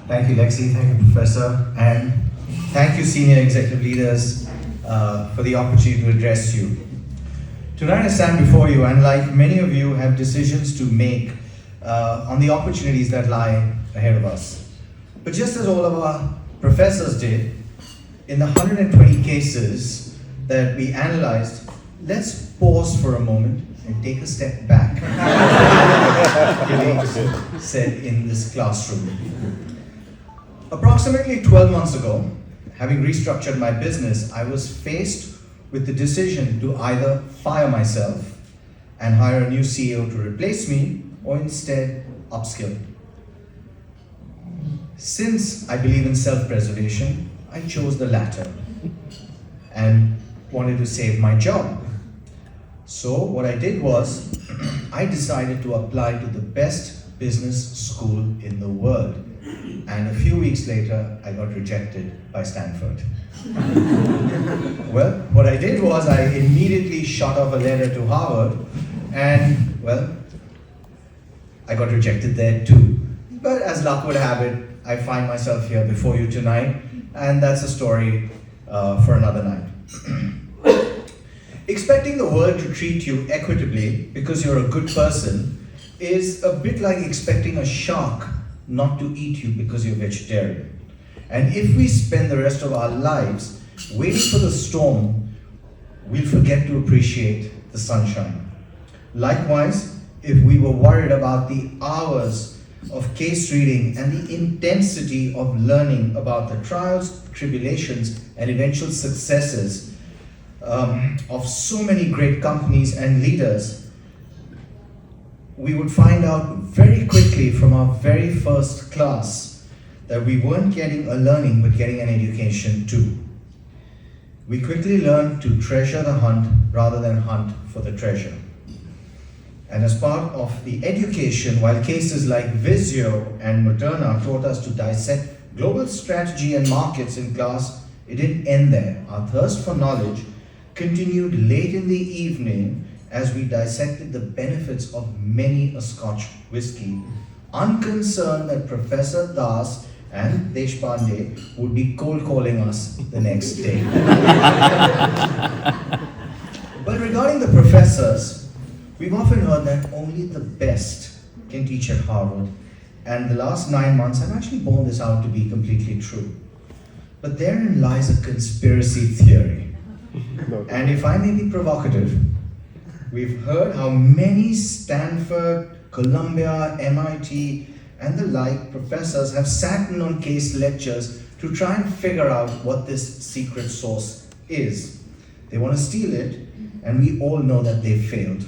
Thank you, Lexi. Thank you, Professor. And thank you, senior executive leaders, for the opportunity to address you. Tonight I stand before you, and like many of you, have decisions to make on the opportunities that lie ahead of us. But just as all of our professors did, in the 120 cases that we analyzed, let's pause for a moment and take a step back. Gilly said in this classroom. Approximately 12 months ago, having restructured my business, I was faced with the decision to either fire myself and hire a new CEO to replace me, or instead upskill. Since I believe in self-preservation, I chose the latter and wanted to save my job. So what I did was, I decided to apply to the best business school in the world. And a few weeks later, I got rejected by Stanford. Well, what I did was I immediately shot off a letter to Harvard, and well, I got rejected there too. But as luck would have it, I find myself here before you tonight, and that's a story for another night. Expecting the world to treat you equitably because you're a good person is a bit like expecting a shark not to eat you because you're vegetarian. And if we spend the rest of our lives waiting for the storm, we'll forget to appreciate the sunshine. Likewise, if we were worried about the hours of case reading and the intensity of learning about the trials, tribulations, and eventual successes of so many great companies and leaders, we would find out very quickly from our very first class that we weren't getting a learning but getting an education too. We quickly learned to treasure the hunt rather than hunt for the treasure. And as part of the education, while cases like Visio and Moderna taught us to dissect global strategy and markets in class, it didn't end there. Our thirst for knowledge continued late in the evening as we dissected the benefits of many a Scotch whisky, unconcerned that Professor Das and Deshpande would be cold calling us the next day. But regarding the professors, we've often heard that only the best can teach at Harvard, and the last 9 months have actually borne this out to be completely true. But therein lies a conspiracy theory. And if I may be provocative, we've heard how many Stanford, Columbia, MIT, and the like professors have sat in on case lectures to try and figure out what this secret sauce is. They want to steal it, and we all know that they failed.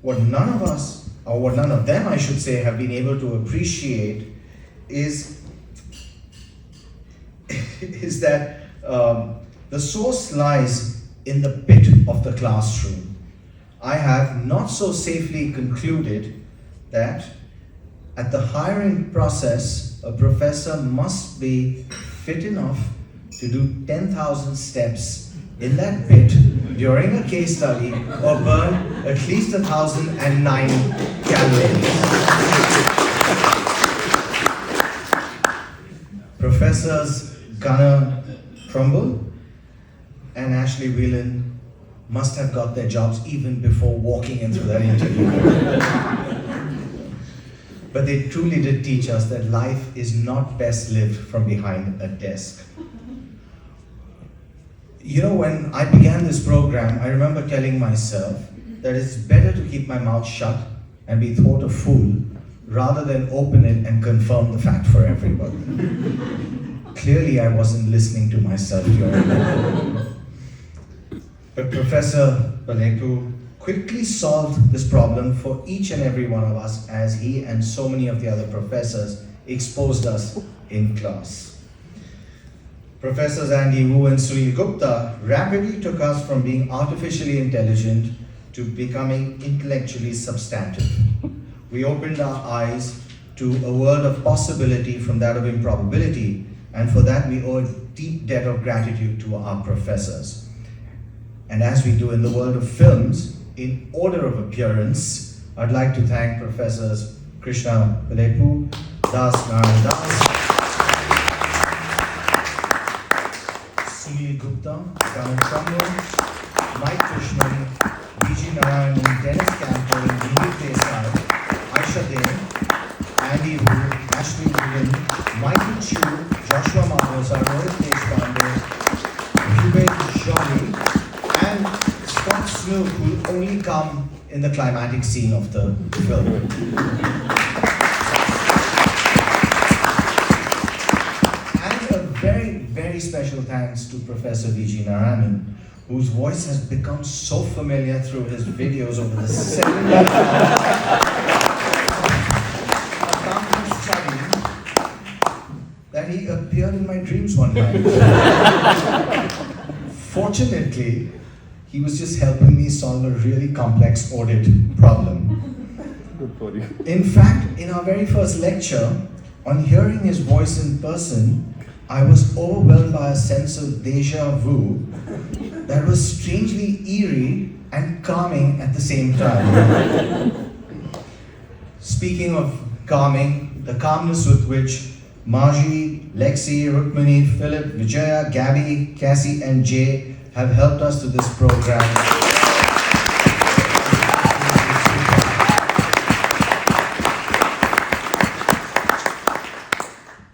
What none of us, or what none of them, I should say, have been able to appreciate is that the source lies in the pit of the classroom. I have not so safely concluded that at the hiring process, a professor must be fit enough to do 10,000 steps in that pit during a case study or burn at least 1,009 calories. Professors Gunnar Trumbull and Ashley Whelan must have got their jobs even before walking into that interview. But they truly did teach us that life is not best lived from behind a desk. You know, when I began this program, I remember telling myself that it's better to keep my mouth shut and be thought a fool rather than open it and confirm the fact for everybody. Clearly, I wasn't listening to myself during that. But Professor Baleku quickly solved this problem for each and every one of us as he and so many of the other professors exposed us in class. Professors Andy Wu and Sunil Gupta rapidly took us from being artificially intelligent to becoming intellectually substantive. We opened our eyes to a world of possibility from that of improbability, and for that we owe a deep debt of gratitude to our professors. And as we do in the world of films, in order of appearance, I'd like to thank Professors Krishna Balepu, Das Narayan Das, Sunil Gupta, Karan Chandra, Mike Krishnan, VG Narayan, Dennis Camper, Mohit Desai, Aisha Dev, Andy Wu, Ashley Rubin, Michael Chu, Joshua Mahosa, Rohit Deshpande, Hubert Jolly, and Scott Snook, who will only come in the climatic scene of the film. And a very, very special thanks to Professor V.G. Narayanan, whose voice has become so familiar through his videos over the 7 years of studying that he appeared in my dreams one night. Fortunately, he was just helping me solve a really complex audit problem. Good for you. In fact, in our very first lecture, on hearing his voice in person, I was overwhelmed by a sense of deja vu that was strangely eerie and calming at the same time. Speaking of calming, the calmness with which Margie, Lexi, Rukmini, Philip, Vijaya, Gabby, Cassie, and Jay have helped us to this program.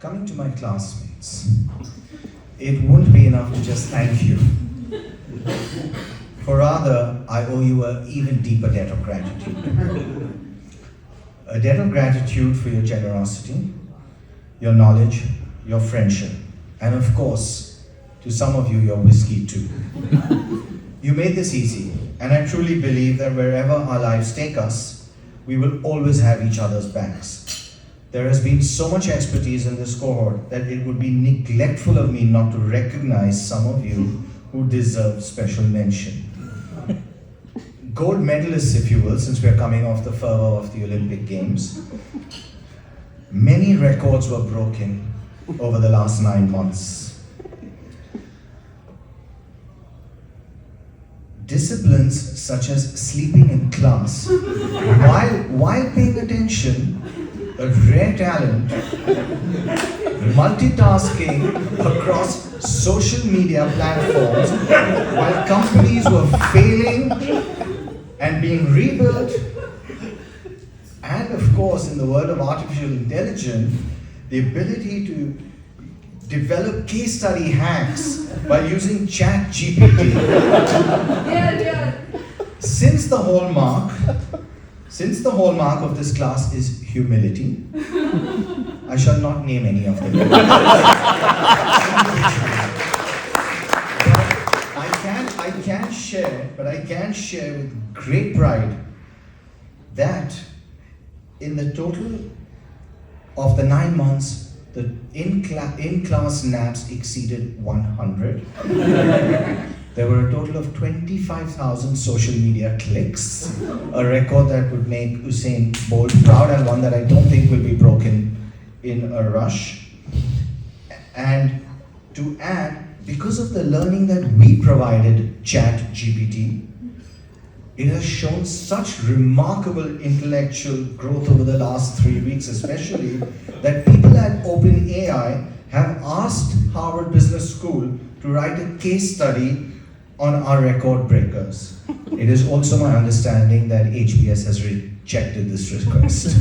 Coming to my classmates, it won't be enough to just thank you. For rather, I owe you an even deeper debt of gratitude. A debt of gratitude for your generosity, your knowledge, your friendship, and of course, to some of you, your whiskey too. You made this easy, and I truly believe that wherever our lives take us, we will always have each other's backs. There has been so much expertise in this cohort that it would be neglectful of me not to recognize some of you who deserve special mention. Gold medalists, if you will, since we are coming off the fervor of the Olympic Games. Many records were broken over the last 9 months. Disciplines such as sleeping in class while paying attention, a rare talent, multitasking across social media platforms while companies were failing and being rebuilt, and of course, in the world of artificial intelligence, the ability to develop case study hacks by using Chat GPT. Since the hallmark of this class is humility, I shall not name any of them. But I can share with great pride that in the total of the 9 months, the in-class naps exceeded 100. There were a total of 25,000 social media clicks, a record that would make Usain Bolt proud and one that I don't think will be broken in a rush. And to add, because of the learning that we provided Chat GPT, it has shown such remarkable intellectual growth over the last 3 weeks, especially that people at OpenAI have asked Harvard Business School to write a case study on our record breakers. It is also my understanding that HBS has rejected this request.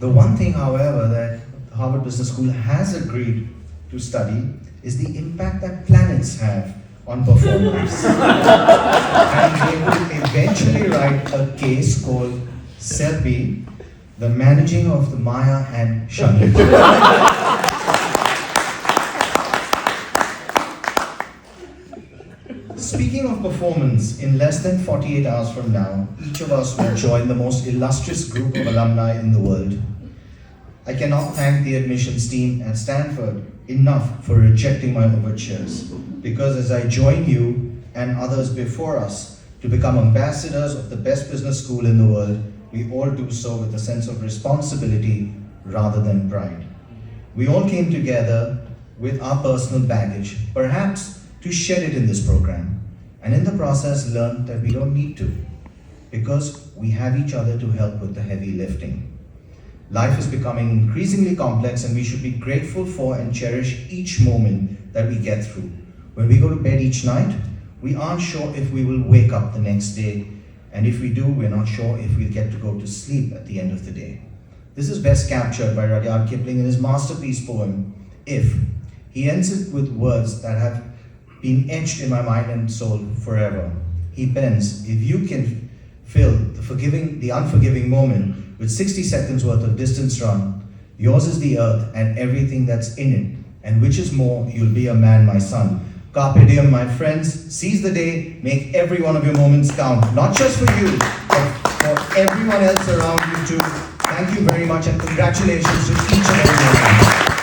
The one thing, however, that Harvard Business School has agreed to study is the impact that planets have on performance. And they will eventually write a case called Selby, the managing of the Maya and Shani. Speaking of performance, in less than 48 hours from now, each of us will join the most illustrious group of alumni in the world. I cannot thank the admissions team at Stanford enough for rejecting my overtures, because as I join you and others before us to become ambassadors of the best business school in the world, we all do so with a sense of responsibility rather than pride. We all came together with our personal baggage, perhaps to shed it in this program, and in the process learned that we don't need to, because we have each other to help with the heavy lifting. Life is becoming increasingly complex, and we should be grateful for and cherish each moment that we get through. When we go to bed each night, we aren't sure if we will wake up the next day, and if we do, we're not sure if we'll get to go to sleep at the end of the day. This is best captured by Rudyard Kipling in his masterpiece poem, If. He ends it with words that have been etched in my mind and soul forever. He pens, if you can fill the unforgiving moment with 60 seconds worth of distance run, yours is the earth and everything that's in it, and which is more, you'll be a man, my son. Carpe diem, my friends, seize the day, make every one of your moments count, not just for you, but for everyone else around you too. Thank you very much, and congratulations to each and every one.